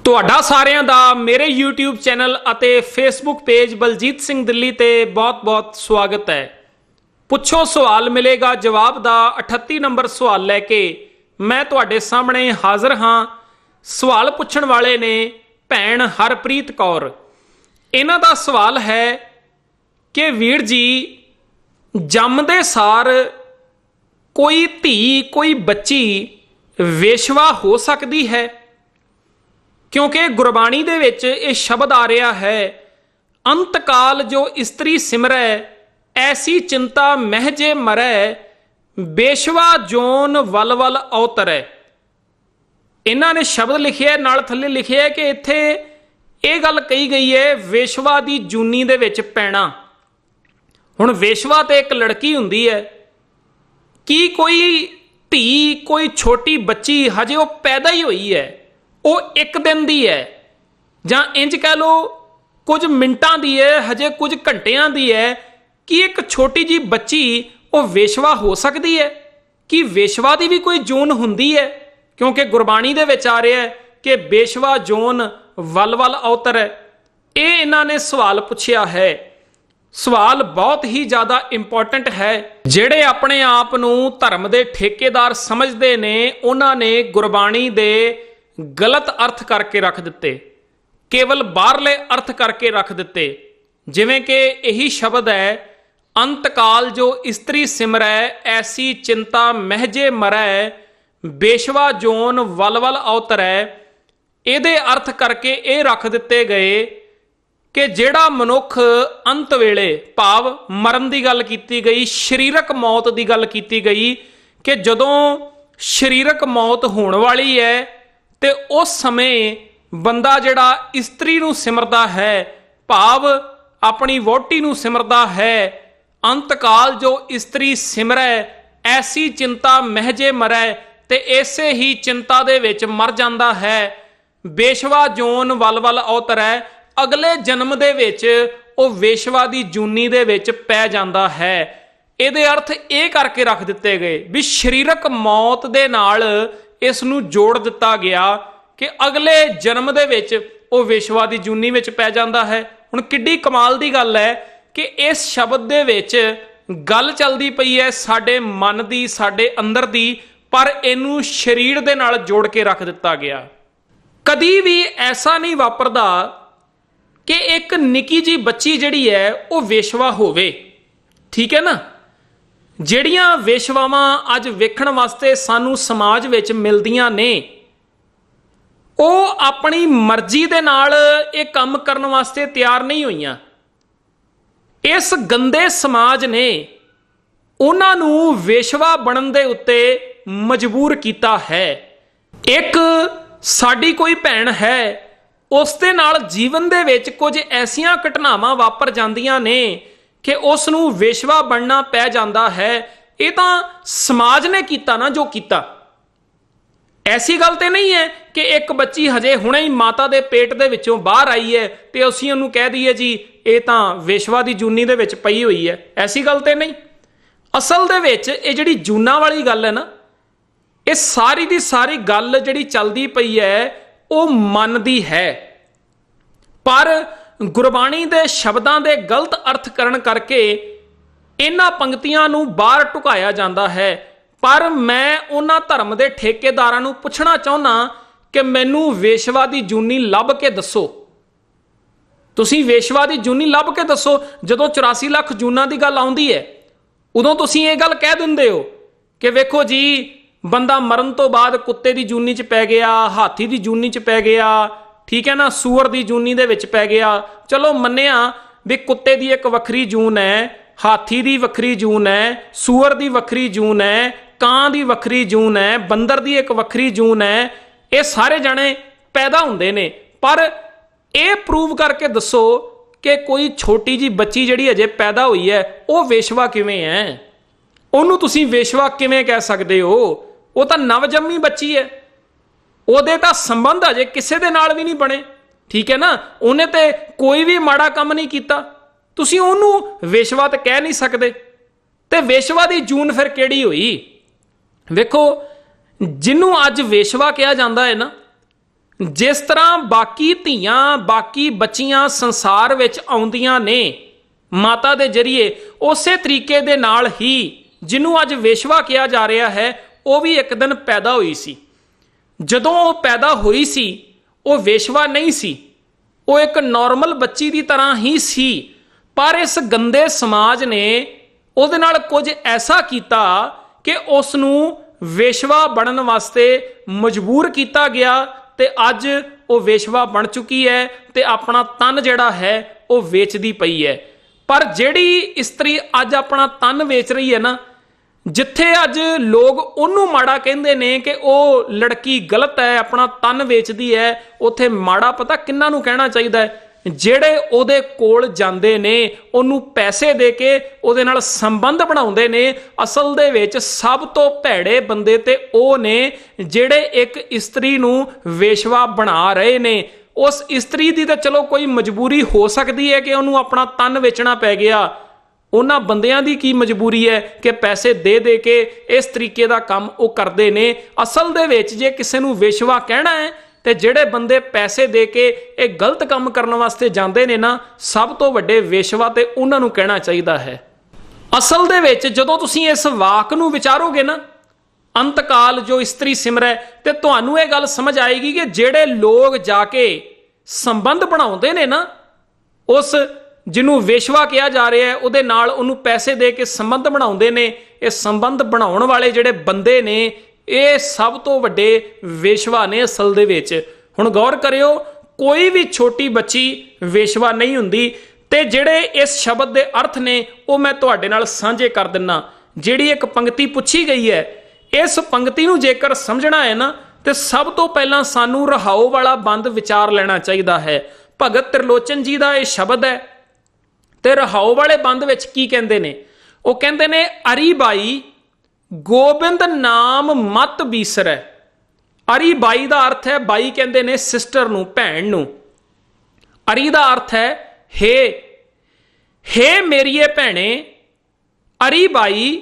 ਤੁਹਾਡਾ ਸਾਰਿਆਂ ਦਾ ਮੇਰੇ YouTube ਚੈਨਲ ਅਤੇ Facebook ਪੇਜ ਬਲਜੀਤ ਸਿੰਘ ਦਿੱਲੀ ਤੇ ਬਹੁਤ-ਬਹੁਤ ਸਵਾਗਤ ਹੈ। ਪੁੱਛੋ ਸਵਾਲ ਮਿਲੇਗਾ ਜਵਾਬ ਦਾ 38 ਨੰਬਰ ਸਵਾਲ ਲੈ ਕੇ ਮੈਂ ਤੁਹਾਡੇ ਸਾਹਮਣੇ ਹਾਜ਼ਰ ਹਾਂ। ਸਵਾਲ ਪੁੱਛਣ ਵਾਲੇ ਨੇ ਭੈਣ ਹਰਪ੍ਰੀਤ ਕੌਰ। ਇਹਨਾਂ ਦਾ ਸਵਾਲ ਹੈ ਕਿ ਵੀਰ ਜੀ ਜੰਮਦੇ ਸਾਰ ਕੋਈ ਧੀ ਕੋਈ ਬੱਚੀ ਵੇਸ਼ਵਾ ਹੋ ਸਕਦੀ ਹੈ? क्योंकि गुरबाणी दे विच ये शब्द आ रहा है, अंतकाल जो इस्त्री सिमरै ऐसी चिंता महजे मरै बेशवा जोन वल वल अवतरै। इन्हां ने शब्द लिखे नाल थल्ले लिखे है कि इत्थे ये गल कही गई है वेशवा दी जूनी दे विच पैना। हुण वेशवा ते एक लड़की हुंदी है कि कोई धी कोई छोटी बच्ची हजे वो पैदा ही हुई है, वो एक दिन दी है जां इंज कह लो कुछ मिनटां दी है, हजे कुछ घंटियां दी है, कि एक छोटी जी बच्ची वो वेशवा हो सकती है? कि वेशवा दी भी कोई जोन हुंदी है? क्योंकि गुरबाणी दे विच आ रहा है कि बेशवा जोन वल वल अवतर है। ये इन्हां ने सवाल पुछया है। सवाल बहुत ही ज़्यादा इंपॉर्टेंट है। ਜਿਹੜੇ अपने आप नूं धर्म दे ठेकेदार समझदे ने उन्हां ने गुरबाणी दे गलत अर्थ करके रख दिते, केवल बाहरले अर्थ करके रख दिते। जिवें कि यही शब्द है, अंतकाल जो इस्त्री सिमरै ऐसी चिंता महजे मरै बेशवा जोन वल वल अवतरै। ਇਹਦੇ अर्थ करके ये रख दिते गए कि ਜਿਹੜਾ ਮਨੁੱਖ अंत वेले भाव मरण की गल की गई, शरीरक मौत की गल की गई कि जदों शरीरक मौत होने वाली है ते उस समय बंदा जिहड़ा इस्त्री नूं सिमरदा है, भाव अपनी वोटी नूं सिमरदा है। अंतकाल जो इस्त्री सिमरै ऐसी चिंता महजे मरै, ते इसे ही चिंता दे विच मर जांदा है। बेशवा जोन वल वल अवतरै, अगले जन्म दे विच वो वेशवा दी जूनी दे विच पै जांदा है। ਇਹਦੇ अर्थ ਇਹ करके रख दिते गए भी शरीरक मौत दे नाल इस नूं जोड़ दिता गया कि अगले जन्म दे विच वो वेशवा दी जूनी विच पै जांदा है। हुण किड्डी कमाल दी गल है कि इस शब्द दे विच गल चलदी पई है साडे मन दी, साडे अंदर दी, पर इनू शरीर दे नाल जोड़ के रख दिता गया। कदी भी ऐसा नहीं वापरदा कि एक निक्की जी बच्ची जिहड़ी है वो वेशवा होवे। ठीक है ना? ਜਿਹੜੀਆਂ ਵੇਸ਼ਵਾਵਾਂ ਅੱਜ ਵੇਖਣ ਵਾਸਤੇ ਸਾਨੂੰ ਸਮਾਜ ਵਿੱਚ ਮਿਲਦੀਆਂ ਨੇ, ਉਹ ਆਪਣੀ ਮਰਜ਼ੀ ਦੇ ਨਾਲ ਇਹ ਕੰਮ ਕਰਨ ਵਾਸਤੇ ਤਿਆਰ ਨਹੀਂ ਹੋਈਆਂ। ਇਸ ਗੰਦੇ ਸਮਾਜ ਨੇ ਉਹਨਾਂ ਨੂੰ ਵੇਸ਼ਵਾ ਬਣਨ ਦੇ ਉੱਤੇ ਮਜਬੂਰ ਕੀਤਾ ਹੈ। ਇੱਕ ਸਾਡੀ ਕੋਈ ਭੈਣ ਹੈ, ਉਸ ਦੇ ਨਾਲ ਜੀਵਨ ਦੇ ਵਿੱਚ ਕੁਝ ਐਸੀਆਂ ਘਟਨਾਵਾਂ ਵਾਪਰ ਜਾਂਦੀਆਂ ਨੇ कि उस नूं वेशवा बनना पै जाता है। ये तो समाज ने किया ना जो किया। ऐसी गल तो नहीं है कि एक बच्ची हजे हुणे ही माता के पेट दे विचों बाहर आई है तो असीं उहनूं कह दईए जी ये तो वेशवा की जूनी दे विच पई हुई है। ऐसी गल तो नहीं। असल दे विच ये जिहड़ी जूना वाली गल है ना, ये सारी दी सारी गल जिहड़ी चलदी पई है वो मन दी है, पर गुरबाणी दे शब्दां दे गलत अर्थ करन करके इन्हां पंक्तियां नूं बाहर ढुकाया जाता है। पर मैं उन्हां धर्म दे ठेकेदारां नूं पुछना चाहुंदा कि मैनूं वेशवा दी जूनी लभ के दसो। तुसीं वेशवा दी जूनी लभ के दसो। जदों 84 लाख जूनां दी गल आउंदी है उदों तुसीं ये गल कह दिंदे हो कि वेखो जी बंदा मरण तो बाद कुत्ते दी जूनी च पै गया, हाथी दी जूनी च पै गया, ठीक है ना, सूअर दी जूनी दे विच पै गया। चलो मन्निया भी कुत्ते दी एक वखरी जून है, हाथी दी वखरी जून है, सूअर दी वखरी जून है, कां दी वखरी जून है, बंदर दी एक वखरी जून है। ये सारे जने पैदा हुंदे ने, पर ये प्रूव करके दसो कि कोई छोटी जी बच्ची जिहड़ी अजे पैदा हुई है वो वेशवा किवें है? उहनूं तुसीं वेशवा किवें कह सकदे हो? वो तां नवजन्मी बच्ची है, ਉਹਦੇ ਤਾਂ ਸੰਬੰਧ ਅਜੇ ਕਿਸੇ ਦੇ ਨਾਲ ਵੀ ਨਹੀਂ ਬਣੇ। ਠੀਕ ਹੈ ਨਾ? ਉਹਨੇ ਤੇ ਕੋਈ ਵੀ ਮਾੜਾ ਕੰਮ ਨਹੀਂ ਕੀਤਾ, ਤੁਸੀਂ ਉਹਨੂੰ ਵੇਸ਼ਵਾ ਤੇ ਕਹਿ ਨਹੀਂ ਸਕਦੇ। ਤੇ ਵੇਸ਼ਵਾ ਦੀ ਜੂਨ ਫਿਰ ਕਿਹੜੀ ਹੋਈ? ਵੇਖੋ, ਜਿਹਨੂੰ ਅੱਜ ਵੇਸ਼ਵਾ ਕਿਹਾ ਜਾਂਦਾ ਹੈ ਨਾ, ਜਿਸ ਤਰ੍ਹਾਂ ਬਾਕੀ ਧੀਆਂ ਬਾਕੀ ਬੱਚੀਆਂ ਸੰਸਾਰ ਵਿੱਚ ਆਉਂਦੀਆਂ ਨੇ ਮਾਤਾ ਦੇ ਜਰੀਏ, ਉਸੇ ਤਰੀਕੇ ਦੇ ਨਾਲ ਹੀ ਜਿਹਨੂੰ ਅੱਜ ਵੇਸ਼ਵਾ ਕਿਹਾ ਜਾ ਰਿਹਾ ਹੈ, ਉਹ ਵੀ ਇੱਕ ਦਿਨ ਪੈਦਾ ਹੋਈ ਸੀ। ਜਦੋਂ ਉਹ ਪੈਦਾ ਹੋਈ ਸੀ ਉਹ ਵੇਸ਼ਵਾ ਨਹੀਂ ਸੀ, ਉਹ ਇੱਕ ਨਾਰਮਲ ਬੱਚੀ ਦੀ ਤਰ੍ਹਾਂ ਹੀ ਸੀ। ਪਰ ਇਸ ਗੰਦੇ ਸਮਾਜ ਨੇ ਉਹਦੇ ਨਾਲ ਕੁਝ ਐਸਾ ਕੀਤਾ ਕਿ ਉਸ ਨੂੰ ਵੇਸ਼ਵਾ ਬਣਨ ਵਾਸਤੇ ਮਜਬੂਰ ਕੀਤਾ ਗਿਆ ਤੇ ਅੱਜ ਉਹ ਵੇਸ਼ਵਾ ਬਣ ਚੁੱਕੀ ਹੈ ਤੇ ਆਪਣਾ ਤਨ ਜਿਹੜਾ ਹੈ ਉਹ ਵੇਚਦੀ ਪਈ ਹੈ। ਪਰ ਜਿਹੜੀ ਇਸਤਰੀ ਅੱਜ ਆਪਣਾ ਤਨ ਵੇਚ ਰਹੀ ਹੈ ਨਾ, ਜਿੱਥੇ ਅੱਜ ਲੋਕ ਉਹਨੂੰ ਮਾੜਾ ਕਹਿੰਦੇ ਨੇ ਕਿ ਉਹ ਲੜਕੀ ਗਲਤ ਹੈ, ਆਪਣਾ ਤਨ ਵੇਚਦੀ ਹੈ, ਉੱਥੇ ਮਾੜਾ ਪਤਾ ਕਿਹਨਾਂ ਨੂੰ ਕਹਿਣਾ ਚਾਹੀਦਾ ਹੈ? ਜਿਹੜੇ ਉਹਦੇ ਕੋਲ ਜਾਂਦੇ ਨੇ, ਉਹਨੂੰ ਪੈਸੇ ਦੇ ਕੇ ਉਹਦੇ ਨਾਲ ਸੰਬੰਧ ਬਣਾਉਂਦੇ ਨੇ। ਅਸਲ ਦੇ ਵਿੱਚ ਸਭ ਤੋਂ ਭੈੜੇ ਬੰਦੇ ਤੇ ਉਹ ਨੇ ਜਿਹੜੇ ਇੱਕ ਇਸਤਰੀ ਨੂੰ ਵੇਸ਼ਵਾ ਬਣਾ ਰਹੇ ਨੇ। ਉਸ ਇਸਤਰੀ ਦੀ ਤਾਂ ਚਲੋ ਕੋਈ ਮਜਬੂਰੀ ਹੋ ਸਕਦੀ ਹੈ ਕਿ ਉਹਨੂੰ ਆਪਣਾ ਤਨ ਵੇਚਣਾ ਪੈ ਗਿਆ, ਉਹਨਾਂ ਬੰਦਿਆਂ ਦੀ ਕੀ ਮਜਬੂਰੀ ਹੈ ਕਿ ਪੈਸੇ ਦੇ ਦੇ ਕੇ ਇਸ ਤਰੀਕੇ ਦਾ ਕੰਮ ਉਹ ਕਰਦੇ ਨੇ। ਅਸਲ ਦੇ ਵਿੱਚ ਜੇ ਕਿਸੇ ਨੂੰ ਵੇਸ਼ਵਾ ਕਹਿਣਾ ਹੈ ਤੇ ਜਿਹੜੇ ਬੰਦੇ ਪੈਸੇ ਦੇ ਕੇ ਇਹ ਗਲਤ ਕੰਮ ਕਰਨ ਵਾਸਤੇ ਜਾਂਦੇ ਨੇ ਨਾ, ਸਭ ਤੋਂ ਵੱਡੇ ਵੇਸ਼ਵਾ ਤੇ ਉਹਨਾਂ ਨੂੰ ਕਹਿਣਾ ਚਾਹੀਦਾ ਹੈ। ਅਸਲ ਦੇ ਵਿੱਚ ਜਦੋਂ ਤੁਸੀਂ ਇਸ ਵਾਕ ਨੂੰ ਵਿਚਾਰੋਗੇ ਨਾ, ਅੰਤਕਾਲ ਜੋ ਇਸਤਰੀ ਸਿਮਰੈ, ਤੇ ਤੁਹਾਨੂੰ ਇਹ ਗੱਲ ਸਮਝ ਆਏਗੀ ਕਿ ਜਿਹੜੇ ਲੋਕ ਜਾ ਕੇ ਸੰਬੰਧ ਬਣਾਉਂਦੇ ਨੇ ਨਾ, ਉਸ ਜਿਹਨੂੰ ਵੇਸ਼ਵਾ ਕਿਹਾ ਜਾ ਰਿਹਾ ਹੈ ਉਹਦੇ ਨਾਲ ਉਹਨੂੰ ਪੈਸੇ ਦੇ ਕੇ ਸੰਬੰਧ ਬਣਾਉਂਦੇ ਨੇ, ਇਹ ਸੰਬੰਧ ਬਣਾਉਣ ਵਾਲੇ ਜਿਹੜੇ ਬੰਦੇ ਨੇ ਇਹ ਸਭ ਤੋਂ ਵੱਡੇ ਵੇਸ਼ਵਾ ਨੇ ਅਸਲ ਦੇ ਵਿੱਚ। ਹੁਣ ਗੌਰ ਕਰਿਓ, ਕੋਈ ਵੀ ਛੋਟੀ ਬੱਚੀ ਵੇਸ਼ਵਾ ਨਹੀਂ ਹੁੰਦੀ। ਤੇ ਜਿਹੜੇ ਇਸ ਸ਼ਬਦ ਦੇ ਅਰਥ ਨੇ ਉਹ ਮੈਂ ਤੁਹਾਡੇ ਨਾਲ ਸਾਂਝੇ ਕਰ ਦਿੰਨਾ। ਜਿਹੜੀ ਇੱਕ ਪੰਕਤੀ ਪੁੱਛੀ ਗਈ ਹੈ, ਇਸ ਪੰਕਤੀ ਨੂੰ ਜੇਕਰ ਸਮਝਣਾ ਹੈ ਨਾ, ਤੇ ਸਭ ਤੋਂ ਪਹਿਲਾਂ ਸਾਨੂੰ ਰਹਾਉ ਵਾਲਾ ਬੰਦ ਵਿਚਾਰ ਲੈਣਾ ਚਾਹੀਦਾ ਹੈ। ਭਗਤ ਤ੍ਰਿਲੋਚਨ ਜੀ ਦਾ ਇਹ ਸ਼ਬਦ ਹੈ। ਤੇ ਰਹਾਉ ਵਾਲੇ ਬੰਦ ਵਿੱਚ ਕੀ ਕਹਿੰਦੇ ਨੇ? ਉਹ ਕਹਿੰਦੇ ਨੇ, ਅਰੀ ਬਾਈ ਗੋਬਿੰਦ ਨਾਮ ਮਤ ਬੀਸਰੈ। ਅਰੀ ਬਾਈ ਦਾ ਅਰਥ ਹੈ, ਬਾਈ ਕਹਿੰਦੇ ਨੇ ਸਿਸਟਰ ਨੂੰ, ਭੈਣ ਨੂੰ। ਅਰੀ ਦਾ ਅਰਥ ਹੈ ਹੇ ਮੇਰੀਏ ਭੈਣੇ, ਅਰੀ ਬਾਈ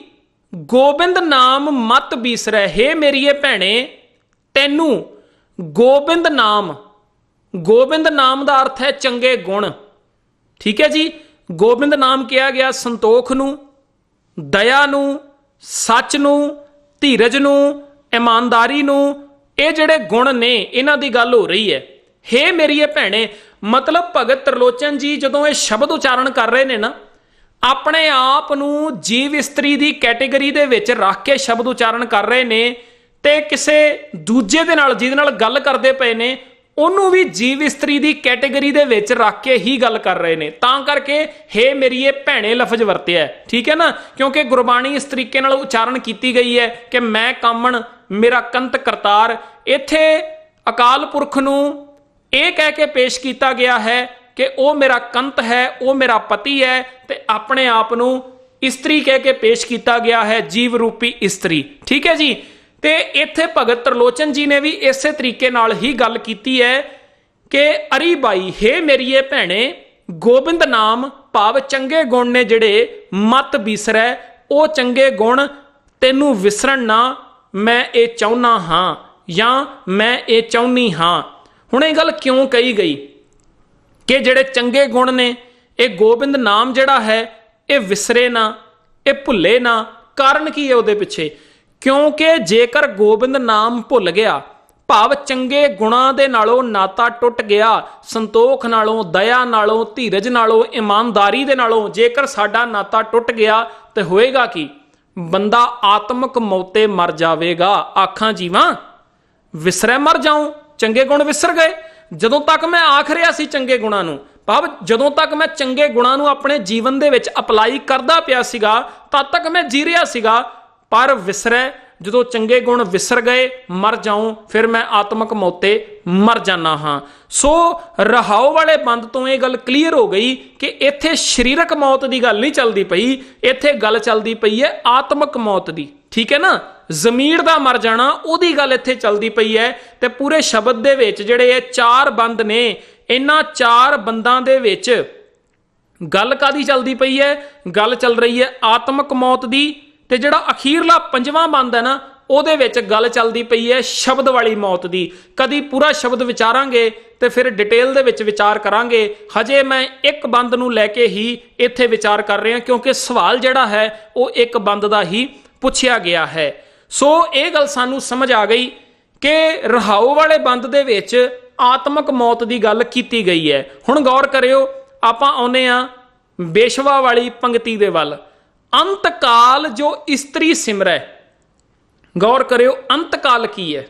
ਗੋਬਿੰਦ ਨਾਮ ਮਤ ਬੀਸਰੈ। ਹੇ ਮੇਰੀਏ ਭੈਣੇ, ਤੈਨੂੰ ਗੋਬਿੰਦ ਨਾਮ, ਗੋਬਿੰਦ ਨਾਮ ਦਾ ਅਰਥ ਹੈ ਚੰਗੇ ਗੁਣ। ਠੀਕ ਹੈ ਜੀ, ਗੋਬਿੰਦ ਨਾਮ ਕਿਹਾ ਗਿਆ ਸੰਤੋਖ ਨੂੰ, ਦਇਆ ਨੂੰ, ਸੱਚ ਨੂੰ, ਧੀਰਜ ਨੂੰ, ਇਮਾਨਦਾਰੀ ਨੂੰ। ਇਹ ਜਿਹੜੇ ਗੁਣ ਨੇ ਇਹਨਾਂ ਦੀ ਗੱਲ ਹੋ ਰਹੀ ਹੈ। ਹੇ ਮੇਰੀਏ ਭੈਣੇ, ਮਤਲਬ ਭਗਤ ਤ੍ਰਿਲੋਚਨ ਜੀ ਜਦੋਂ ਇਹ ਸ਼ਬਦ ਉਚਾਰਨ ਕਰ ਰਹੇ ਨੇ ਨਾ, ਆਪਣੇ ਆਪ ਨੂੰ ਜੀਵ ਇਸਤਰੀ ਦੀ ਕੈਟੇਗਰੀ ਦੇ ਵਿੱਚ ਰੱਖ ਕੇ ਸ਼ਬਦ ਉਚਾਰਨ ਕਰ ਰਹੇ ਨੇ, ਤੇ ਕਿਸੇ ਦੂਜੇ ਦੇ ਨਾਲ ਜਿਹਦੇ ਨਾਲ ਗੱਲ ਕਰਦੇ ਪਏ ਨੇ ਉਹਨੂੰ ਵੀ ਜੀਵ ਇਸਤਰੀ ਦੀ ਕੈਟੇਗਰੀ ਦੇ ਵਿੱਚ ਰੱਖ ਕੇ ਹੀ ਗੱਲ ਕਰ ਰਹੇ ਨੇ। ਤਾਂ ਕਰਕੇ ਹੇ ਮੇਰੀਏ ਭੈਣੇ ਲਫ਼ਜ਼ ਵਰਤਿਆ। ਠੀਕ ਹੈ ਨਾ, ਕਿਉਂਕਿ ਗੁਰਬਾਣੀ ਇਸ ਤਰੀਕੇ ਨਾਲ ਉਚਾਰਨ ਕੀਤੀ ਗਈ ਹੈ ਕਿ ਮੈਂ ਕਾਮਣ ਮੇਰਾ ਕੰਤ ਕਰਤਾਰ। ਇੱਥੇ ਅਕਾਲ ਪੁਰਖ ਨੂੰ ਇਹ ਕਹਿ ਕੇ ਪੇਸ਼ ਕੀਤਾ ਗਿਆ ਹੈ ਕਿ ਉਹ ਮੇਰਾ ਕੰਤ ਹੈ, ਉਹ ਮੇਰਾ ਪਤੀ ਹੈ, ਤੇ ਆਪਣੇ ਆਪ ਨੂੰ ਇਸਤਰੀ ਕਹਿ ਕੇ ਪੇਸ਼ ਕੀਤਾ ਗਿਆ ਹੈ, ਜੀਵ ਰੂਪੀ ਇਸਤਰੀ। ਠੀਕ ਹੈ ਜੀ। ਤੇ ਇੱਥੇ ਭਗਤ ਤ੍ਰਿਲੋਚਨ ਜੀ ਨੇ ਵੀ ਇਸੇ ਤਰੀਕੇ ਨਾਲ ਹੀ ਗੱਲ ਕੀਤੀ ਹੈ ਕਿ ਅਰੀ ਬਾਈ, ਹੇ ਮੇਰੀਏ ਭੈਣੇ, ਗੋਬਿੰਦ ਨਾਮ ਭਾਵ ਚੰਗੇ ਗੁਣ ਨੇ ਜਿਹੜੇ ਮਤ ਬਿਸਰੈ, ਉਹ ਚੰਗੇ ਗੁਣ ਤੈਨੂੰ ਵਿਸਰਨ ਨਾ, ਮੈਂ ਇਹ ਚਾਹੁੰਦਾ ਹਾਂ ਜਾਂ ਮੈਂ ਇਹ ਚਾਹੁੰਦੀ ਹਾਂ। ਹੁਣ ਇਹ ਗੱਲ ਕਿਉਂ ਕਹੀ ਗਈ ਕਿ ਜਿਹੜੇ ਚੰਗੇ ਗੁਣ ਨੇ, ਇਹ ਗੋਬਿੰਦ ਨਾਮ ਜਿਹੜਾ ਹੈ ਇਹ ਵਿਸਰੇ ਨਾ, ਇਹ ਭੁੱਲੇ ਨਾ। ਕਾਰਨ ਕੀ ਹੈ ਉਹਦੇ ਪਿੱਛੇ? ਕਿਉਂਕਿ ਜੇਕਰ ਗੋਬਿੰਦ ਨਾਮ ਭੁੱਲ ਗਿਆ, ਭਾਵ ਚੰਗੇ ਗੁਣਾਂ ਦੇ ਨਾਲੋਂ ਨਾਤਾ ਟੁੱਟ ਗਿਆ, ਸੰਤੋਖ ਨਾਲੋਂ, ਦਇਆ ਨਾਲੋਂ, ਧੀਰਜ ਨਾਲੋਂ, ਇਮਾਨਦਾਰੀ ਦੇ ਨਾਲੋਂ ਜੇਕਰ ਸਾਡਾ ਨਾਤਾ ਟੁੱਟ ਗਿਆ ਤੇ ਹੋਏਗਾ ਕੀ? ਬੰਦਾ ਆਤਮਕ ਮੌਤੇ ਮਰ ਜਾਵੇਗਾ। ਆਖਾਂ ਜੀਵਾਂ ਵਿਸਰੈ ਮਰ ਜਾਉ। ਚੰਗੇ ਗੁਣ ਵਿਸਰ ਗਏ। ਜਦੋਂ ਤੱਕ ਮੈਂ ਆਖ ਰਿਹਾ ਸੀ ਚੰਗੇ ਗੁਣਾਂ ਨੂੰ, ਭਾਵ ਜਦੋਂ ਤੱਕ ਮੈਂ ਚੰਗੇ ਗੁਣਾਂ ਨੂੰ ਆਪਣੇ ਜੀਵਨ ਦੇ ਵਿੱਚ ਅਪਲਾਈ ਕਰਦਾ ਪਿਆ ਸੀਗਾ, ਤਦ ਤੱਕ ਮੈਂ ਜੀ ਰਿਹਾ ਸੀਗਾ। ਪਰ ਵਿਸਰੈ, ਜਦੋਂ ਚੰਗੇ ਗੁਣ ਵਿਸਰ ਗਏ, ਮਰ ਜਾਉ, ਫਿਰ ਮੈਂ ਆਤਮਕ ਮੌਤੇ ਮਰ ਜਾਣਾ ਹਾਂ। ਸੋ ਰਹਾਉ ਵਾਲੇ ਬੰਦ ਤੋਂ ਇਹ ਗੱਲ ਕਲੀਅਰ ਹੋ ਗਈ ਕਿ ਇੱਥੇ ਸਰੀਰਕ ਮੌਤ ਦੀ ਗੱਲ ਨਹੀਂ ਚੱਲਦੀ ਪਈ, ਇੱਥੇ ਗੱਲ ਚੱਲਦੀ ਪਈ ਹੈ ਆਤਮਕ ਮੌਤ ਦੀ। ਠੀਕ ਹੈ ਨਾ, ਜ਼ਮੀਰ ਦਾ ਮਰ ਜਾਣਾ, ਉਹਦੀ ਗੱਲ ਇੱਥੇ ਚੱਲਦੀ ਪਈ ਹੈ। ਤੇ ਪੂਰੇ ਸ਼ਬਦ ਦੇ ਵਿੱਚ ਜਿਹੜੇ ਇਹ 4 ਬੰਦ ਨੇ, ਇਹਨਾਂ 4 ਬੰਦਾਂ ਦੇ ਵਿੱਚ ਗੱਲ ਕਾਦੀ ਚੱਲਦੀ ਪਈ ਹੈ? ਗੱਲ ਚੱਲ ਰਹੀ ਹੈ ਆਤਮਕ ਮੌਤ ਦੀ। ਤੇ ਜਿਹੜਾ ਅਖੀਰਲਾ 5ਵਾਂ ਬੰਦ ਹੈ ਨਾ, ਉਹਦੇ ਵਿੱਚ ਗੱਲ ਚੱਲਦੀ ਪਈ ਹੈ ਸ਼ਬਦ ਵਾਲੀ ਮੌਤ ਦੀ। ਕਦੀ ਪੂਰਾ ਸ਼ਬਦ ਵਿਚਾਰਾਂਗੇ ਤੇ ਫਿਰ ਡਿਟੇਲ ਦੇ ਵਿੱਚ ਵਿਚਾਰ ਕਰਾਂਗੇ। ਹਜੇ ਮੈਂ ਇੱਕ ਬੰਦ ਨੂੰ ਲੈ ਕੇ ਹੀ ਇੱਥੇ ਵਿਚਾਰ ਕਰ ਰਿਹਾ, ਕਿਉਂਕਿ ਸਵਾਲ ਜਿਹੜਾ ਹੈ ਉਹ ਇੱਕ ਬੰਦ ਦਾ ਹੀ ਪੁੱਛਿਆ ਗਿਆ ਹੈ। ਸੋ ਇਹ ਗੱਲ ਸਾਨੂੰ ਸਮਝ ਆ ਗਈ ਕਿ ਰਹਾਉ ਵਾਲੇ ਬੰਦ ਦੇ ਵਿੱਚ ਆਤਮਕ ਮੌਤ ਦੀ ਗੱਲ ਕੀਤੀ ਗਈ ਹੈ। ਹੁਣ ਗੌਰ ਕਰਿਓ, ਆਪਾਂ ਆਉਨੇ ਆ ਬੇਸ਼ਵਾ ਵਾਲੀ ਪੰਕਤੀ ਦੇ ਵੱਲ। ਅੰਤਕਾਲ ਜੋ ਇਸਤਰੀ ਸਿਮਰੈ। ਗੌਰ ਕਰਿਓ, ਅੰਤਕਾਲ ਕੀ ਹੈ?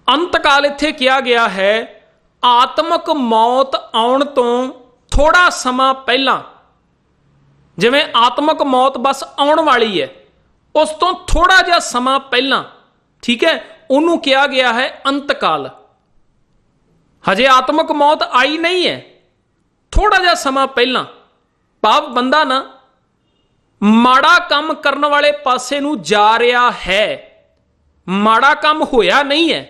ਅੰਤਕਾਲ ਇੱਥੇ ਕਿਹਾ ਗਿਆ ਹੈ ਆਤਮਕ ਮੌਤ ਆਉਣ ਤੋਂ ਥੋੜਾ ਸਮਾਂ ਪਹਿਲਾਂ। ਜਿਵੇਂ ਆਤਮਕ ਮੌਤ ਬਸ ਆਉਣ ਵਾਲੀ ਹੈ, ਉਸ ਤੋਂ ਥੋੜਾ ਜਿਹਾ ਸਮਾਂ ਪਹਿਲਾਂ, ਠੀਕ ਹੈ, ਉਹਨੂੰ ਕਿਹਾ ਗਿਆ ਹੈ ਅੰਤਕਾਲ। ਹਜੇ ਆਤਮਕ ਮੌਤ ਆਈ ਨਹੀਂ ਹੈ, ਥੋੜਾ ਜਿਹਾ ਸਮਾਂ ਪਹਿਲਾਂ। ਭਾਵ ਬੰਦਾ ਨਾ ਮਾੜਾ ਕੰਮ ਕਰਨ ਵਾਲੇ ਪਾਸੇ ਨੂੰ ਜਾ ਰਿਹਾ ਹੈ। ਮਾੜਾ ਕੰਮ ਹੋਇਆ ਨਹੀਂ ਹੈ,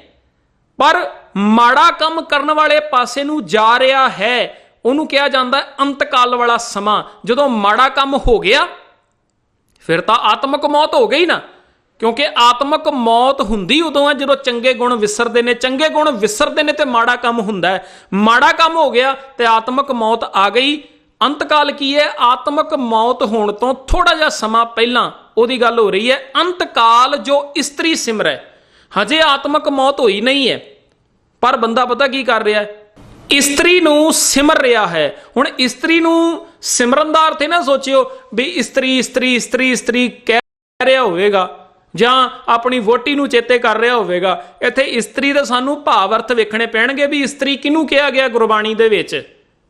ਪਰ ਮਾੜਾ ਕੰਮ ਕਰਨ ਵਾਲੇ ਪਾਸੇ ਨੂੰ ਜਾ ਰਿਹਾ ਹੈ। ਉਹਨੂੰ ਕਿਹਾ ਜਾਂਦਾ ਅੰਤਕਾਲ ਵਾਲਾ ਸਮਾਂ। ਜਦੋਂ ਮਾੜਾ ਕੰਮ ਹੋ ਗਿਆ ਫਿਰ ਤਾਂ ਆਤਮਕ ਮੌਤ ਹੋ ਗਈ ਨਾ, ਕਿਉਂਕਿ ਆਤਮਕ ਮੌਤ ਹੁੰਦੀ ਉਦੋਂ ਹੈ ਜਦੋਂ ਚੰਗੇ ਗੁਣ ਵਿਸਰਦੇ ਨੇ। ਚੰਗੇ ਗੁਣ ਵਿਸਰਦੇ ਨੇ ਤੇ ਮਾੜਾ ਕੰਮ ਹੁੰਦਾ ਹੈ। ਮਾੜਾ ਕੰਮ ਹੋ ਗਿਆ ਤੇ ਆਤਮਕ ਮੌਤ ਆ ਗਈ। ਅੰਤਕਾਲ ਕੀ ਹੈ? ਆਤਮਕ ਮੌਤ ਹੋਣ ਤੋਂ ਥੋੜਾ ਜਿਹਾ ਸਮਾਂ ਪਹਿਲਾਂ ਉਹਦੀ ਗੱਲ ਹੋ ਰਹੀ ਹੈ। ਅੰਤਕਾਲ ਜੋ ਇਸਤਰੀ ਸਿਮਰੈ। ਹਜੇ ਆਤਮਕ ਮੌਤ ਹੋਈ ਨਹੀਂ ਹੈ, ਪਰ ਬੰਦਾ ਪਤਾ ਕੀ ਕਰ ਰਿਹਾ ਹੈ? ਇਸਤਰੀ ਨੂੰ ਸਿਮਰ ਰਿਹਾ ਹੈ। ਹੁਣ ਇਸਤਰੀ ਨੂੰ ਸਿਮਰਨ ਦਾ ਅਰਥ ਇਹ ਨਾ ਸੋਚਿਓ ਵੀ ਇਸਤਰੀ ਇਸਤਰੀ ਇਸਤਰੀ ਇਸਤਰੀ ਕਹਿ ਰਿਹਾ ਹੋਵੇਗਾ ਜਾਂ ਆਪਣੀ ਵੋਟੀ ਨੂੰ ਚੇਤੇ ਕਰ ਰਿਹਾ ਹੋਵੇਗਾ। ਇੱਥੇ ਇਸਤਰੀ ਦੇ ਸਾਨੂੰ ਭਾਵ ਅਰਥ ਵੇਖਣੇ ਪੈਣਗੇ ਵੀ ਇਸਤਰੀ ਕਿਹਨੂੰ ਕਿਹਾ ਗਿਆ ਗੁਰਬਾਣੀ ਦੇ ਵਿੱਚ।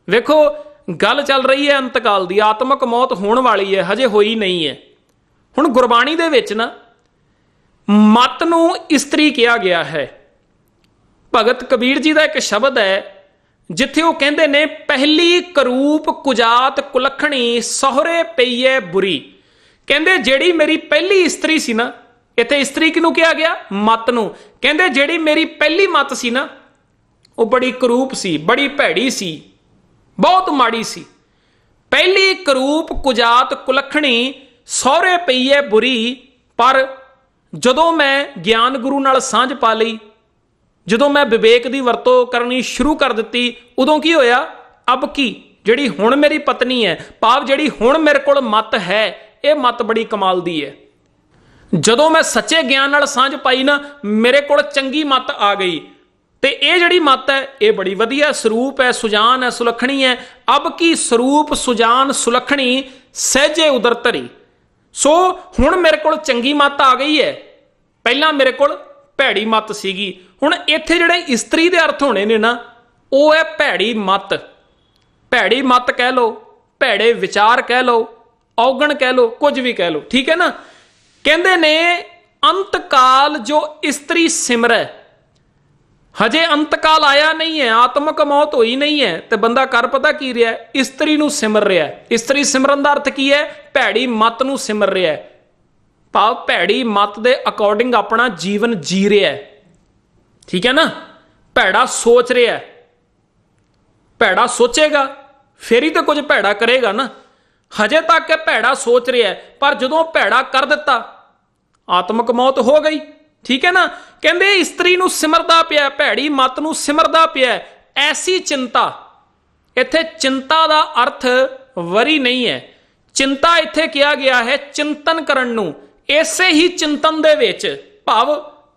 ਵੇਖੋ, ਗੱਲ ਚੱਲ ਰਹੀ ਹੈ ਅੰਤਕਾਲ ਦੀ। ਆਤਮਕ ਮੌਤ ਹੋਣ ਵਾਲੀ ਹੈ, ਹਜੇ ਹੋਈ ਨਹੀਂ ਹੈ। ਹੁਣ ਗੁਰਬਾਣੀ ਦੇ ਵਿੱਚ ਨਾ ਮਤ ਨੂੰ ਇਸਤਰੀ ਕਿਹਾ ਗਿਆ ਹੈ। ਭਗਤ ਕਬੀਰ ਜੀ ਦਾ ਇੱਕ ਸ਼ਬਦ ਹੈ ਜਿੱਥੇ ਉਹ ਕਹਿੰਦੇ ਨੇ, ਪਹਿਲੀ ਕਰੂਪ ਕੁਜਾਤ ਕੁਲੱਖਣੀ ਸਹੁਰੇ ਪਈਏ ਬੁਰੀ। ਕਹਿੰਦੇ ਜਿਹੜੀ ਮੇਰੀ ਪਹਿਲੀ ਇਸਤਰੀ ਸੀ ਨਾ, ਇੱਥੇ ਇਸਤਰੀ ਕਿਹਨੂੰ ਕਿਹਾ ਗਿਆ? ਮਤ ਨੂੰ। ਕਹਿੰਦੇ ਜਿਹੜੀ ਮੇਰੀ ਪਹਿਲੀ ਮਤ ਸੀ ਨਾ, ਉਹ ਬੜੀ ਕਰੂਪ ਸੀ, ਬੜੀ ਭੈੜੀ ਸੀ, ਬਹੁਤ ਮਾੜੀ ਸੀ। ਪਹਿਲੀ ਕਰੂਪ ਕੁਜਾਤ ਕੁਲੱਖਣੀ ਸਹੁਰੇ ਪਈਏ ਬੁਰੀ। ਪਰ ਜਦੋਂ ਮੈਂ ਗਿਆਨ ਗੁਰੂ ਨਾਲ ਸਾਂਝ ਪਾ ਲਈ, ਜਦੋਂ ਮੈਂ ਵਿਵੇਕ ਦੀ ਵਰਤੋਂ ਕਰਨੀ ਸ਼ੁਰੂ ਕਰ ਦਿੱਤੀ, ਉਦੋਂ ਕੀ ਹੋਇਆ? ਅਬ ਕੀ ਜਿਹੜੀ ਹੁਣ ਮੇਰੀ ਪਤਨੀ ਹੈ, ਭਾਵ ਜਿਹੜੀ ਹੁਣ ਮੇਰੇ ਕੋਲ ਮਤ ਹੈ, ਇਹ ਮਤ ਬੜੀ ਕਮਾਲ ਦੀ ਹੈ। ਜਦੋਂ ਮੈਂ ਸੱਚੇ ਗਿਆਨ ਨਾਲ ਸਾਂਝ ਪਾਈ ਨਾ, ਮੇਰੇ ਕੋਲ ਚੰਗੀ ਮਤ ਆ ਗਈ। ਤੇ ਇਹ ਜਿਹੜੀ ਮਤ ਹੈ ਇਹ ਬੜੀ ਵਧੀਆ ਸਰੂਪ ਹੈ, ਸੁਜਾਨ ਹੈ, ਸੁਲੱਖਣੀ ਹੈ। ਅਬ ਕੀ ਸਰੂਪ ਸੁਜਾਨ ਸੁਲੱਖਣੀ ਸਹਿਜੇ ਉਦਰ ਧਰੀ। ਸੋ ਹੁਣ ਮੇਰੇ ਕੋਲ ਚੰਗੀ ਮਤ ਆ ਗਈ ਹੈ, ਪਹਿਲਾਂ ਮੇਰੇ ਕੋਲ ਭੈੜੀ ਮਤ ਸੀਗੀ। ਹੁਣ ਇੱਥੇ ਜਿਹੜੇ ਇਸਤਰੀ ਦੇ ਅਰਥ ਹੋਣੇ ਨੇ ਨਾ, ਉਹ ਹੈ ਭੈੜੀ ਮਤ। ਭੈੜੀ ਮਤ ਕਹਿ ਲਓ, ਭੈੜੇ ਵਿਚਾਰ ਕਹਿ ਲਓ, ਔਗਣ ਕਹਿ ਲਓ, ਕੁਝ ਵੀ ਕਹਿ ਲਓ, ਠੀਕ ਹੈ ਨਾ। ਕਹਿੰਦੇ ਨੇ ਅੰਤਕਾਲ ਜੋ ਇਸਤਰੀ ਸਿਮਰੈ। ਹਜੇ ਅੰਤਕਾਲ ਆਇਆ ਨਹੀਂ ਹੈ, ਆਤਮਕ ਮੌਤ ਹੋਈ ਨਹੀਂ ਹੈ, ਤੇ ਬੰਦਾ ਕਰ ਪਤਾ ਕੀ ਰਿਹਾ? ਇਸਤਰੀ ਨੂੰ ਸਿਮਰ ਰਿਹਾ। ਇਸਤਰੀ ਸਿਮਰਨ ਦਾ ਅਰਥ ਕੀ ਹੈ? ਭੈੜੀ ਮਤ ਨੂੰ ਸਿਮਰ ਰਿਹਾ। ਭਾਵ ਭੈੜੀ ਮਤ ਦੇ ਅਕੋਰਡਿੰਗ ਆਪਣਾ ਜੀਵਨ ਜੀ ਰਿਹਾ ਹੈ, ਠੀਕ ਹੈ ਨਾ। ਭੈੜਾ ਸੋਚ ਰਿਹਾ। ਭੈੜਾ ਸੋਚੇਗਾ ਫੇਰ ਹੀ ਤਾਂ ਕੁਝ ਭੈੜਾ ਕਰੇਗਾ ਨਾ। ਹਜੇ ਤੱਕ ਇਹ ਭੈੜਾ ਸੋਚ ਰਿਹਾ, ਪਰ ਜਦੋਂ ਭੈੜਾ ਕਰ ਦਿੱਤਾ ਆਤਮਕ ਮੌਤ ਹੋ ਗਈ, ਠੀਕ ਹੈ ਨਾ। ਕਹਿੰਦੇ ਇਸਤਰੀ ਨੂੰ ਸਿਮਰਦਾ ਪਿਆ, ਭੈੜੀ ਮਤ ਨੂੰ ਸਿਮਰਦਾ ਪਿਆ। ਐਸੀ ਚਿੰਤਾ, ਇੱਥੇ ਚਿੰਤਾ ਦਾ ਅਰਥ ਵਰੀ ਨਹੀਂ ਹੈ। ਚਿੰਤਾ ਇੱਥੇ ਕਿਹਾ ਗਿਆ ਹੈ ਚਿੰਤਨ ਕਰਨ ਨੂੰ। ਇਸੇ ਹੀ ਚਿੰਤਨ ਦੇ ਵਿੱਚ, ਭਾਵ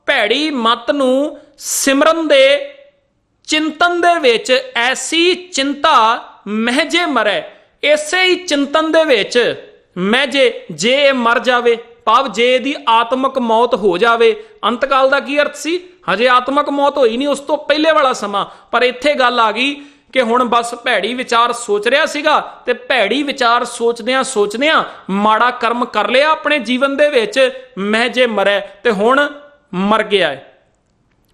ਭੈੜੀ ਮਤ ਨੂੰ ਸਿਮਰਨ ਦੇ ਚਿੰਤਨ ਦੇ ਵਿੱਚ, ਐਸੀ ਚਿੰਤਾ ਮਹਿਜੇ ਮਰੈ। ਇਸੇ ਹੀ ਚਿੰਤਨ ਦੇ ਵਿੱਚ ਮਹਿਜੇ, ਜੇ ਮਰ ਜਾਵੇ, ਭਾਵ ਜੇ ਦੀ ਆਤਮਕ ਮੌਤ ਹੋ ਜਾਵੇ। ਅੰਤਕਾਲ ਦਾ ਕੀ ਅਰਥ ਸੀ? ਹਜੇ ਆਤਮਕ ਮੌਤ ਹੋਈ ਨਹੀਂ, ਉਸ ਤੋਂ ਪਹਿਲੇ ਵਾਲਾ ਸਮਾਂ। ਪਰ ਇੱਥੇ ਗੱਲ ਆ ਗਈ ਕਿ ਹੁਣ ਬਸ ਭੈੜੀ ਵਿਚਾਰ ਸੋਚ ਰਿਹਾ ਸੀਗਾ, ਤੇ ਭੈੜੀ ਵਿਚਾਰ ਸੋਚਦਿਆਂ ਸੋਚਦਿਆਂ ਮਾੜਾ ਕਰਮ ਕਰ ਲਿਆ ਆਪਣੇ ਜੀਵਨ ਦੇ ਵਿੱਚ, ਮਹਿਜੇ ਮਰੈ, ਤੇ ਹੁਣ ਮਰ ਗਿਆ ਹੈ।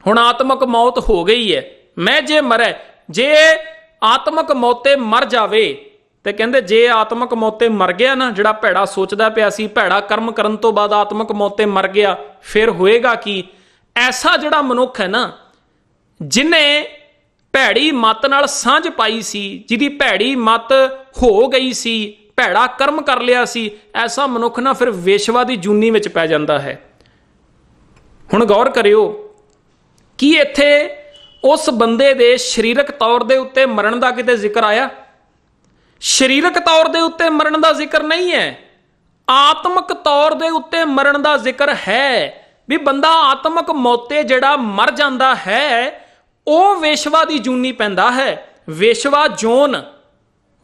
ਹੁਣ ਆਤਮਕ ਮੌਤ ਹੋ ਗਈ ਹੈ, ਮਹਿਜੇ ਮਰੈ। ਜੇ ਆਤਮਕ ਮੌਤੇ ਮਰ ਜਾਵੇ, ਤੇ ਕਹਿੰਦੇ ਜੇ ਆਤਮਕ ਮੌਤੇ ਮਰ ਗਿਆ ਨਾ, ਜਿਹੜਾ ਭੈੜਾ ਸੋਚਦਾ ਪਿਆ ਸੀ, ਭੈੜਾ ਕਰਮ ਕਰਨ ਤੋਂ ਬਾਅਦ ਆਤਮਕ ਮੌਤੇ ਮਰ ਗਿਆ, ਫਿਰ ਹੋਏਗਾ ਕੀ? ਐਸਾ ਜਿਹੜਾ ਮਨੁੱਖ ਹੈ ਨਾ, ਜਿਨੇ ਭੈੜੀ ਮਤ ਨਾਲ ਸਾਂਝ ਪਾਈ ਸੀ, ਜਿਹਦੀ ਭੈੜੀ ਮਤ ਹੋ ਗਈ ਸੀ, ਭੈੜਾ ਕਰਮ ਕਰ ਲਿਆ ਸੀ, ਐਸਾ ਮਨੁੱਖ ਨਾ ਫਿਰ ਵੇਸ਼ਵਾ ਦੀ ਜੂਨੀ ਵਿੱਚ ਪੈ ਜਾਂਦਾ ਹੈ। ਹੁਣ ਗੌਰ ਕਰਿਓ ਕਿ ਇੱਥੇ ਉਸ ਬੰਦੇ ਦੇ ਸਰੀਰਕ ਤੌਰ ਦੇ ਉੱਤੇ ਮਰਨ ਦਾ ਕਿਤੇ ਜ਼ਿਕਰ ਆਇਆ? ਸਰੀਰਕ ਤੌਰ ਦੇ ਉੱਤੇ ਮਰਨ ਦਾ ਜ਼ਿਕਰ ਨਹੀਂ ਹੈ, ਆਤਮਿਕ ਤੌਰ ਦੇ ਉੱਤੇ ਮਰਨ ਦਾ ਜ਼ਿਕਰ ਹੈ। ਵੀ ਬੰਦਾ ਆਤਮਿਕ ਮੌਤੇ ਜਿਹੜਾ ਮਰ ਜਾਂਦਾ ਹੈ ਉਹ ਵੇਸ਼ਵਾ ਦੀ ਜੂਨੀ ਪੈਂਦਾ ਹੈ, ਵੇਸ਼ਵਾ ਜੋਨ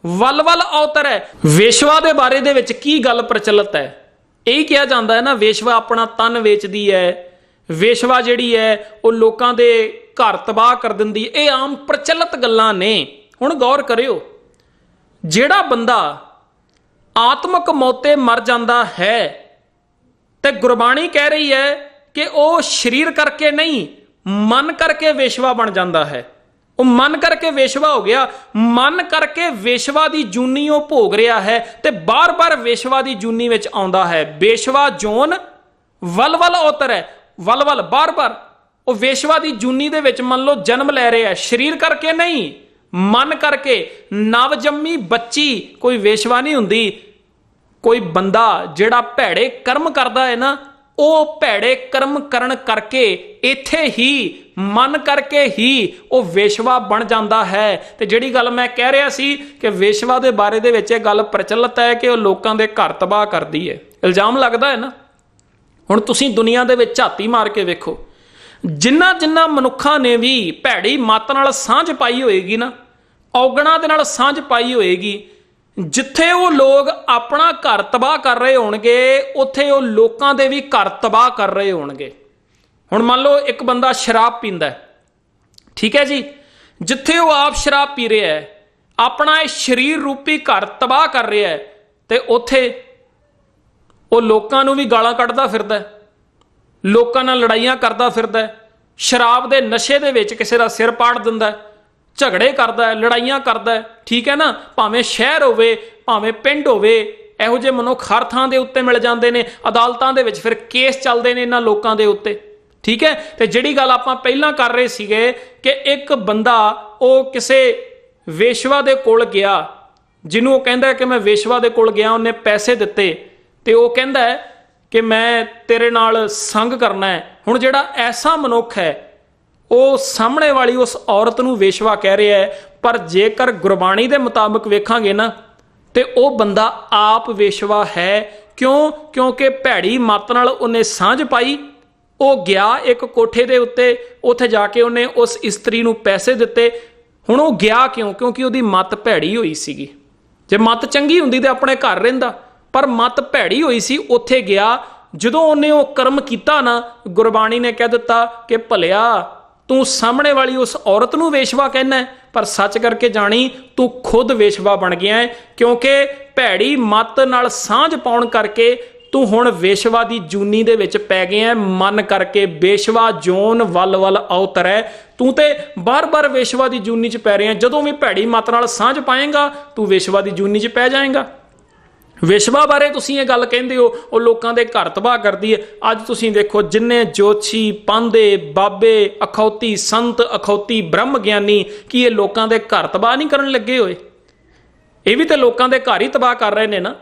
ਵੱਲ ਅਵਤਰ ਹੈ। ਵੇਸ਼ਵਾ ਦੇ ਬਾਰੇ ਦੇ ਵਿੱਚ ਕੀ ਗੱਲ ਪ੍ਰਚਲਿਤ ਹੈ? ਇਹ ਕਿਹਾ ਜਾਂਦਾ ਹੈ ਨਾ, ਵੇਸ਼ਵਾ ਆਪਣਾ ਤਨ ਵੇਚਦੀ ਹੈ, ਵੇਸ਼ਵਾ ਜਿਹੜੀ ਹੈ ਉਹ ਲੋਕਾਂ ਦੇ ਘਰ ਤਬਾਹ ਕਰ ਦਿੰਦੀ। ਇਹ ਆਮ ਪ੍ਰਚਲਿਤ ਗੱਲਾਂ ਨੇ। ਹੁਣ ਗੌਰ ਕਰਿਓ, ਜਿਹੜਾ ਬੰਦਾ ਆਤਮਿਕ ਮੌਤੇ ਮਰ ਜਾਂਦਾ ਹੈ ਤੇ ਗੁਰਬਾਣੀ ਕਹਿ ਰਹੀ ਹੈ ਕਿ ਉਹ ਸਰੀਰ ਕਰਕੇ ਨਹੀਂ, ਮਨ ਕਰਕੇ ਵੇਸ਼ਵਾ ਬਣ ਜਾਂਦਾ ਹੈ। ਉਹ ਮਨ ਕਰਕੇ ਵੇਸ਼ਵਾ ਹੋ ਗਿਆ, ਮਨ ਕਰਕੇ ਵੇਸ਼ਵਾ ਦੀ ਜੂਨੀ ਉਹ ਭੋਗ ਰਿਹਾ ਹੈ ਤੇ ਬਾਰ-ਬਾਰ ਵੇਸ਼ਵਾ ਦੀ ਜੂਨੀ ਵਿੱਚ ਆਉਂਦਾ ਹੈ। ਵੇਸ਼ਵਾ ਜੋਨ ਵੱਲ ਅਵਤਰ ਹੈ, ਵੱਲ ਬਾਰ-ਬਾਰ ਉਹ ਵੇਸ਼ਵਾ ਦੀ ਜੂਨੀ ਦੇ ਵਿੱਚ ਮੰਨ ਲਓ ਜਨਮ ਲੈ ਰਿਹਾ ਹੈ, ਸਰੀਰ ਕਰਕੇ ਨਹੀਂ, ਮਨ ਕਰਕੇ। ਨਵਜੰਮੀ ਬੱਚੀ ਕੋਈ ਵੇਸ਼ਵਾ ਨਹੀਂ ਹੁੰਦੀ। ਕੋਈ ਬੰਦਾ ਜਿਹੜਾ ਭੈੜੇ ਕਰਮ ਕਰਦਾ ਹੈ ਨਾ, ਉਹ ਭੈੜੇ ਕਰਮ ਕਰਨ ਕਰਕੇ ਇੱਥੇ ਹੀ ਮਨ ਕਰਕੇ ਹੀ ਉਹ ਵੇਸ਼ਵਾ ਬਣ ਜਾਂਦਾ ਹੈ। ਤੇ ਜਿਹੜੀ ਗੱਲ ਮੈਂ ਕਹਿ ਰਿਹਾ ਸੀ ਕਿ ਵੇਸ਼ਵਾ ਦੇ ਬਾਰੇ ਦੇ ਵਿੱਚ ਇਹ ਗੱਲ ਪ੍ਰਚਲਿਤ ਹੈ ਕਿ ਉਹ ਲੋਕਾਂ ਦੇ ਘਰ ਤਬਾਹ ਕਰਦੀ ਹੈ, ਇਲਜ਼ਾਮ ਲੱਗਦਾ ਹੈ ਨਾ। ਹੁਣ ਤੁਸੀਂ ਦੁਨੀਆ ਦੇ ਵਿੱਚ ਝਾਤੀ ਮਾਰ ਕੇ ਵੇਖੋ, ਜਿਨ੍ਹਾਂ ਮਨੁੱਖਾਂ ਨੇ ਵੀ ਭੈੜੀ ਮੱਤ ਨਾਲ ਸਾਂਝ ਪਾਈ ਹੋਏਗੀ ਨਾ, ਔਗਣਾਂ ਦੇ ਨਾਲ ਸਾਂਝ ਪਾਈ ਹੋਏਗੀ, ਜਿੱਥੇ ਉਹ ਲੋਕ ਆਪਣਾ ਘਰ ਤਬਾਹ ਕਰ ਰਹੇ ਹੋਣਗੇ ਉੱਥੇ ਉਹ ਲੋਕਾਂ ਦੇ ਵੀ ਘਰ ਤਬਾਹ ਕਰ ਰਹੇ ਹੋਣਗੇ। ਹੁਣ ਮੰਨ ਲਓ ਇੱਕ ਬੰਦਾ ਸ਼ਰਾਬ ਪੀਂਦਾ ਹੈ, ਠੀਕ ਹੈ ਜੀ, ਜਿੱਥੇ ਉਹ ਆਪ ਸ਼ਰਾਬ ਪੀ ਰਿਹਾ ਹੈ, ਆਪਣਾ ਇਹ ਸਰੀਰ ਰੂਪੀ ਘਰ ਤਬਾਹ ਕਰ ਰਿਹਾ ਹੈ, ਤੇ ਉੱਥੇ ਉਹ ਲੋਕਾਂ ਨੂੰ ਵੀ ਗਾਲਾਂ ਕੱਢਦਾ ਫਿਰਦਾ ਹੈ, ਲੋਕਾਂ ਨਾਲ ਲੜਾਈਆਂ ਕਰਦਾ ਫਿਰਦਾ ਹੈ, ਸ਼ਰਾਬ ਦੇ ਨਸ਼ੇ ਦੇ ਵਿੱਚ ਕਿਸੇ ਦਾ ਸਿਰ ਪਾੜ ਦਿੰਦਾ ਹੈ, ਝਗੜੇ ਕਰਦਾ ਹੈ, ਲੜਾਈਆਂ ਕਰਦਾ ਹੈ, ਠੀਕ ਹੈ ਨਾ। ਭਾਵੇਂ ਸ਼ਹਿਰ ਹੋਵੇ ਭਾਵੇਂ ਪਿੰਡ ਹੋਵੇ, ਇਹੋ ਜਿਹੇ ਮਨੁੱਖ ਹਰ ਥਾਂ ਦੇ ਉੱਤੇ ਮਿਲ ਜਾਂਦੇ ਨੇ। ਅਦਾਲਤਾਂ ਦੇ ਵਿੱਚ ਫਿਰ ਕੇਸ ਚੱਲਦੇ ਨੇ ਇਹਨਾਂ ਲੋਕਾਂ ਦੇ ਉੱਤੇ, ਠੀਕ ਹੈ। ਤੇ ਜਿਹੜੀ ਗੱਲ ਆਪਾਂ ਪਹਿਲਾਂ ਕਰ ਰਹੇ ਸੀਗੇ ਕਿ ਇੱਕ ਬੰਦਾ ਉਹ ਕਿਸੇ ਵੇਸ਼ਵਾ ਦੇ ਕੋਲ ਗਿਆ, ਜਿਹਨੂੰ ਉਹ ਕਹਿੰਦਾ ਕਿ ਮੈਂ ਵੇਸ਼ਵਾ ਦੇ ਕੋਲ ਗਿਆ, ਉਹਨੇ ਪੈਸੇ ਦਿੱਤੇ ਤੇ ਉਹ ਕਹਿੰਦਾ ਹੈ ਕਿ ਮੈਂ ਤੇਰੇ ਨਾਲ ਸੰਗ ਕਰਨਾ ਹੈ। ਹੁਣ ਜਿਹੜਾ ਐਸਾ ਮਨੁੱਖ ਹੈ ਉਹ ਸਾਹਮਣੇ ਵਾਲੀ ਉਸ ਔਰਤ ਨੂੰ ਵੇਸ਼ਵਾ ਕਹਿ ਰਿਹਾ ਹੈ, ਪਰ ਜੇਕਰ ਗੁਰਬਾਣੀ ਦੇ ਮੁਤਾਬਕ ਵੇਖਾਂਗੇ ਨਾ ਤੇ ਉਹ ਬੰਦਾ ਆਪ ਵੇਸ਼ਵਾ ਹੈ। ਕਿਉਂਕਿ ਭੈੜੀ ਮੱਤ ਨਾਲ ਉਹਨੇ ਸਾਂਝ ਪਾਈ। ਉਹ ਗਿਆ ਇੱਕ ਕੋਠੇ ਦੇ ਉੱਤੇ, ਉੱਥੇ ਜਾ ਕੇ ਉਹਨੇ ਉਸ ਇਸਤਰੀ ਨੂੰ ਪੈਸੇ ਦਿੱਤੇ। ਹੁਣ ਉਹ ਗਿਆ ਕਿਉਂਕਿ ਉਹਦੀ ਮੱਤ ਭੈੜੀ ਹੋਈ ਸੀਗੀ। ਜੇ ਮੱਤ ਚੰਗੀ ਹੁੰਦੀ ਤੇ ਆਪਣੇ ਘਰ ਰਹਿੰਦਾ, ਪਰ ਮੱਤ ਭੈੜੀ ਹੋਈ ਸੀ, ਉੱਥੇ ਗਿਆ। ਜਦੋਂ ਉਹਨੇ ਉਹ ਕਰਮ ਕੀਤਾ ਨਾ, ਗੁਰਬਾਣੀ ਨੇ ਕਹਿ ਦਿੱਤਾ ਕਿ ਭਲਿਆ ਤੂੰ ਸਾਹਮਣੇ ਵਾਲੀ ਉਸ ਔਰਤ ਨੂੰ ਵੇਸ਼ਵਾ ਕਹਿਣਾ, ਪਰ ਸੱਚ ਕਰਕੇ ਜਾਣੀ ਤੂੰ ਖੁਦ ਵੇਸ਼ਵਾ ਬਣ ਗਿਆ ਹੈ। ਕਿਉਂਕਿ ਭੈੜੀ ਮੱਤ ਨਾਲ ਸਾਂਝ ਪਾਉਣ ਕਰਕੇ ਤੂੰ ਹੁਣ ਵੇਸ਼ਵਾ ਦੀ ਜੂਨੀ ਦੇ ਵਿੱਚ ਪੈ ਗਿਆ, ਮਨ ਕਰਕੇ ਵੇਸ਼ਵਾ ਜੋਨ ਵੱਲ ਅਵਤਰ ਹੈ। ਤੂੰ ਤੇ ਬਾਰ-ਬਾਰ ਵੇਸ਼ਵਾ ਦੀ ਜੂਨੀ 'ਚ ਪੈ ਰਿਹਾ। ਜਦੋਂ ਵੀ ਭੈੜੀ ਮੱਤ ਨਾਲ ਸਾਂਝ ਪਾਏਗਾ ਤੂੰ ਵੇਸ਼ਵਾ ਦੀ ਜੂਨੀ 'ਚ ਪੈ ਜਾਏਗਾ। ਵੇਸ਼ਵਾ ਬਾਰੇ ਤੁਸੀਂ ਇਹ ਗੱਲ ਕਹਿੰਦੇ ਹੋ ਉਹ ਲੋਕਾਂ ਦੇ ਘਰ ਤਬਾਹ ਕਰਦੀ ਹੈ। ਅੱਜ ਤੁਸੀਂ ਦੇਖੋ ਜਿੰਨੇ ਜੋਤਸ਼ੀ, ਪਾਂਦੇ, ਬਾਬੇ, ਅਖੌਤੀ ਸੰਤ, ਅਖੌਤੀ ਬ੍ਰਹਮ ਗਿਆਨੀ, ਕੀ ਇਹ ਲੋਕਾਂ ਦੇ ਘਰ ਤਬਾਹ ਨਹੀਂ ਕਰਨ ਲੱਗੇ ਹੋਏ? ਇਹ ਵੀ ਤਾਂ ਲੋਕਾਂ ਦੇ ਘਰ ਹੀ ਤਬਾਹ ਕਰ ਰਹੇ ਨੇ ਨਾ।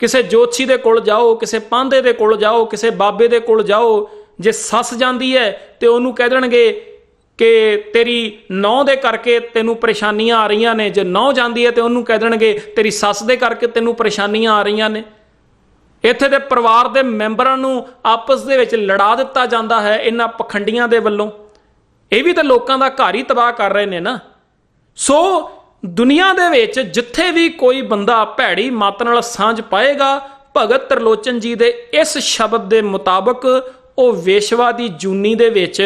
ਕਿਸੇ ਜੋਤਸ਼ੀ ਦੇ ਕੋਲ ਜਾਓ, ਕਿਸੇ ਪਾਂਦੇ ਦੇ ਕੋਲ ਜਾਓ, ਕਿਸੇ ਬਾਬੇ ਦੇ ਕੋਲ ਜਾਓ, ਜੇ ਸੱਸ ਜਾਂਦੀ ਹੈ ਤੇ ਉਹਨੂੰ ਕਹਿ ਦੇਣਗੇ ਕਿ ਤੇਰੀ ਨਹੁੰ ਦੇ ਕਰਕੇ ਤੈਨੂੰ ਪਰੇਸ਼ਾਨੀਆਂ ਆ ਰਹੀਆਂ ਨੇ। ਜੇ ਨਹੁੰ ਜਾਂਦੀ ਹੈ ਤੇ ਉਹਨੂੰ ਕਹਿ ਦੇਣਗੇ ਤੇਰੀ ਸੱਸ ਦੇ ਕਰਕੇ ਤੈਨੂੰ ਪਰੇਸ਼ਾਨੀਆਂ ਆ ਰਹੀਆਂ ਨੇ। ਇੱਥੇ ਦੇ ਪਰਿਵਾਰ ਦੇ ਮੈਂਬਰਾਂ ਨੂੰ ਆਪਸ ਦੇ ਵਿੱਚ ਲੜਾ ਦਿੱਤਾ ਜਾਂਦਾ ਹੈ ਇਹਨਾਂ ਪਖੰਡੀਆਂ ਦੇ ਵੱਲੋਂ। ਇਹ ਵੀ ਤਾਂ ਲੋਕਾਂ ਦਾ ਘਰ ਹੀ ਤਬਾਹ ਕਰ ਰਹੇ ਨੇ ਨਾ। ਸੋ ਦੁਨੀਆ ਦੇ ਵਿੱਚ ਜਿੱਥੇ ਵੀ ਕੋਈ ਬੰਦਾ ਭੈੜੀ ਮੱਤ ਨਾਲ ਸਾਂਝ ਪਾਏਗਾ, ਭਗਤ ਤ੍ਰਿਲੋਚਨ ਜੀ ਦੇ ਇਸ ਸ਼ਬਦ ਦੇ ਮੁਤਾਬਕ ਉਹ ਵੇਸ਼ਵਾ ਦੀ ਜੂਨੀ ਦੇ ਵਿੱਚ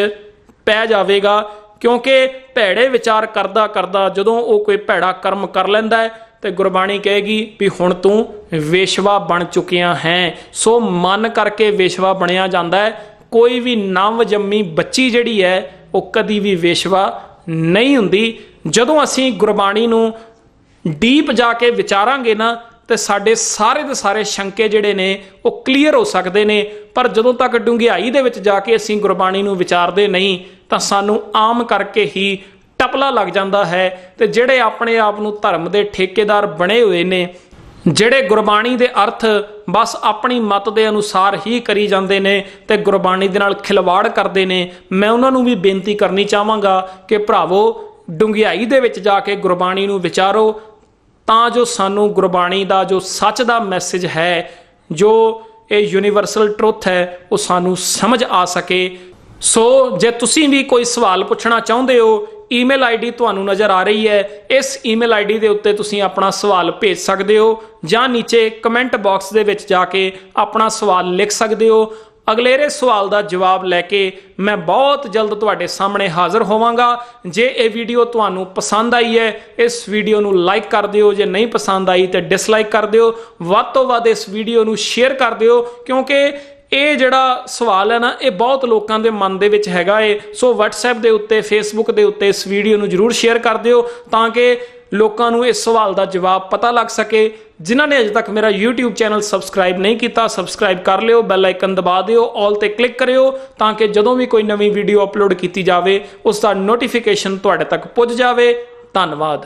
ਪੈ ਜਾਵੇਗਾ। ਕਿਉਂਕਿ ਭੈੜੇ ਵਿਚਾਰ ਕਰਦਾ ਕਰਦਾ ਜਦੋਂ ਉਹ ਕੋਈ ਭੈੜਾ ਕਰਮ ਕਰ ਲੈਂਦਾ ਹੈ ਤੇ ਗੁਰਬਾਣੀ ਕਹੇਗੀ ਵੀ ਹੁਣ ਤੂੰ ਵੇਸ਼ਵਾ ਬਣ ਚੁੱਕਿਆ ਹੈ। ਸੋ ਮਨ ਕਰਕੇ ਵੇਸ਼ਵਾ ਬਣਿਆ ਜਾਂਦਾ ਹੈ। ਕੋਈ ਵੀ ਨਵ ਜੰਮੀ ਬੱਚੀ ਜਿਹੜੀ ਹੈ ਉਹ ਕਦੀ ਵੀ ਵੇਸ਼ਵਾ ਨਹੀਂ ਹੁੰਦੀ। ਜਦੋਂ ਅਸੀਂ ਗੁਰਬਾਣੀ ਨੂੰ ਡੀਪ ਜਾ ਕੇ ਵਿਚਾਰਾਂਗੇ ਨਾ ਤੇ ਸਾਡੇ ਸਾਰੇ ਦੇ ਸਾਰੇ ਸ਼ੰਕੇ ਜਿਹੜੇ ਨੇ ਉਹ ਕਲੀਅਰ ਹੋ ਸਕਦੇ ਨੇ। ਪਰ ਜਦੋਂ ਤੱਕ ਡੂੰਘਾਈ ਦੇ ਵਿੱਚ ਜਾ ਕੇ ਅਸੀਂ ਗੁਰਬਾਣੀ ਨੂੰ ਵਿਚਾਰਦੇ ਨਹੀਂ ਤਾਂ ਸਾਨੂੰ ਆਮ ਕਰਕੇ ਹੀ ਟਪਲਾ ਲੱਗ ਜਾਂਦਾ ਹੈ। ਤੇ ਜਿਹੜੇ ਆਪਣੇ ਆਪ ਨੂੰ ਧਰਮ ਦੇ ਠੇਕੇਦਾਰ ਬਣੇ ਹੋਏ ਨੇ, ਜਿਹੜੇ ਗੁਰਬਾਣੀ ਦੇ ਅਰਥ ਬਸ ਆਪਣੀ ਮਤ ਦੇ ਅਨੁਸਾਰ ਹੀ ਕਰੀ ਜਾਂਦੇ ਨੇ ਤੇ ਗੁਰਬਾਣੀ ਦੇ ਨਾਲ ਖਿਲਵਾੜ ਕਰਦੇ ਨੇ, ਮੈਂ ਉਹਨਾਂ ਨੂੰ ਵੀ ਬੇਨਤੀ ਕਰਨੀ ਚਾਹਾਂਗਾ ਕਿ ਭਰਾਵੋ ਡੂੰਘਾਈ ਦੇ ਵਿੱਚ ਜਾ ਕੇ ਗੁਰਬਾਣੀ ਨੂੰ ਵਿਚਾਰੋ, ਤਾਂ ਜੋ ਸਾਨੂੰ ਗੁਰਬਾਣੀ ਦਾ ਜੋ ਸੱਚ ਦਾ ਮੈਸੇਜ ਹੈ, ਜੋ ਇਹ ਯੂਨੀਵਰਸਲ ਟਰੁੱਥ ਹੈ, ਉਹ ਸਾਨੂੰ ਸਮਝ ਆ ਸਕੇ। ਸੋ ਜੇ ਤੁਸੀਂ ਵੀ ਕੋਈ ਸਵਾਲ ਪੁੱਛਣਾ ਚਾਹੁੰਦੇ ਹੋ, ਈਮੇਲ ਆਈਡੀ ਤੁਹਾਨੂੰ ਨਜ਼ਰ ਆ ਰਹੀ ਹੈ, ਇਸ ਈਮੇਲ ਆਈਡੀ ਦੇ ਉੱਤੇ ਤੁਸੀਂ ਆਪਣਾ ਸਵਾਲ ਭੇਜ ਸਕਦੇ ਹੋ ਜਾਂ ਨੀਚੇ ਕਮੈਂਟ ਬਾਕਸ ਦੇ ਵਿੱਚ ਜਾ ਕੇ ਆਪਣਾ ਸਵਾਲ ਲਿਖ ਸਕਦੇ ਹੋ। ਅਗਲੇਰੇ ਸਵਾਲ ਦਾ ਜਵਾਬ ਲੈ ਕੇ ਮੈਂ ਬਹੁਤ ਜਲਦ ਤੁਹਾਡੇ ਸਾਹਮਣੇ ਹਾਜ਼ਰ ਹੋਵਾਂਗਾ। ਜੇ ਇਹ ਵੀਡੀਓ ਤੁਹਾਨੂੰ ਪਸੰਦ ਆਈ ਹੈ, ਇਸ ਵੀਡੀਓ ਨੂੰ ਲਾਈਕ ਕਰ ਦਿਓ, ਜੇ ਨਹੀਂ ਪਸੰਦ ਆਈ ਤੇ ਡਿਸਲਾਈਕ ਕਰ ਦਿਓ। ਵੱਧ ਤੋਂ ਵੱਧ ਇਸ ਵੀਡੀਓ ਨੂੰ ਸ਼ੇਅਰ ਕਰ ਦਿਓ, ਕਿਉਂਕਿ ਇਹ ਜਿਹੜਾ ਸਵਾਲ ਹੈ ਨਾ, ਇਹ ਬਹੁਤ ਲੋਕਾਂ ਦੇ ਮਨ ਦੇ ਵਿੱਚ ਹੈਗਾ ਏ। ਸੋ WhatsApp ਦੇ ਉੱਤੇ, Facebook ਦੇ ਉੱਤੇ ਇਸ ਵੀਡੀਓ ਨੂੰ ਜ਼ਰੂਰ ਸ਼ੇਅਰ ਕਰ ਦਿਓ, ਤਾਂ ਕਿ ਲੋਕਾਂ ਨੂੰ ਇਸ ਸਵਾਲ ਦਾ ਜਵਾਬ ਪਤਾ ਲੱਗ ਸਕੇ। ਜਿਨ੍ਹਾਂ ਨੇ ਅਜੇ ਤੱਕ ਮੇਰਾ YouTube ਚੈਨਲ ਸਬਸਕ੍ਰਾਈਬ ਨਹੀਂ ਕੀਤਾ, ਸਬਸਕ੍ਰਾਈਬ ਕਰ ਲਿਓ, ਬੈਲ ਆਈਕਨ ਦਬਾ ਦਿਓ, ਆਲ ਤੇ ਕਲਿੱਕ ਕਰਿਓ, ਤਾਂ ਕਿ ਜਦੋਂ ਵੀ ਕੋਈ ਨਵੀਂ ਵੀਡੀਓ ਅਪਲੋਡ ਕੀਤੀ ਜਾਵੇ ਉਸ ਦਾ ਨੋਟੀਫਿਕੇਸ਼ਨ ਤੁਹਾਡੇ ਤੱਕ ਪੁੱਜ ਜਾਵੇ। ਧੰਨਵਾਦ।